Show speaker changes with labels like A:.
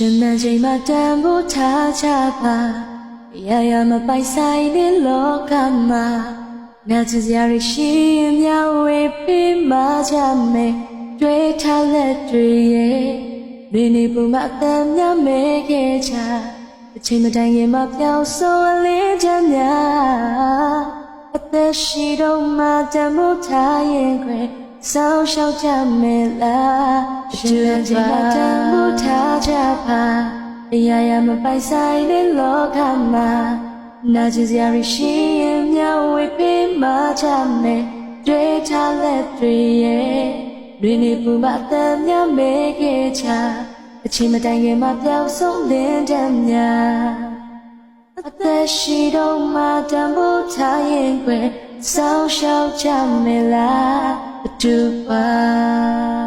A: ရှင်မချိန်မှာတန်ဖိုးထားကြပါရရမပိုင်ဆိုင်တဲ့လောကမှာနာကျင်စရာရှိရင်မျှဝေပေးမှကြမယ်တွေ့ထားလက်တွေရဲ့နေနေပုံမှအတမ်းများမဲခဲ့ကြအချိန်မတိုင်ခင်မှာပြောင်းဆုံးအလင်းချမ်းများအသက်ရှိတော့မှတန်ဖိုးထားရင်ခွဲဆောင်းလျှောက်ကြမယ်လားရှင်မချိန်မှာတန်ဖိုးထားကြပါအရာရာမပိုင်ဆိုင်တဲ့လောကမှာနာကျင်စရာရှိရင်မျှဝေပေးမှကြမယ်တွေ့ထားလက်တွေရဲ့တွေနေပူမအတမ်းများမဲခဲ့ချအချိန်မတိုင်ခင်မှာပြောင်းဆုံးလင်းတမ်းများအသက်ရှိတော့မှတန်ဖိုးထားရင်ခွဲဆောင်းလျှောက်ကြမယ်လားတူပါ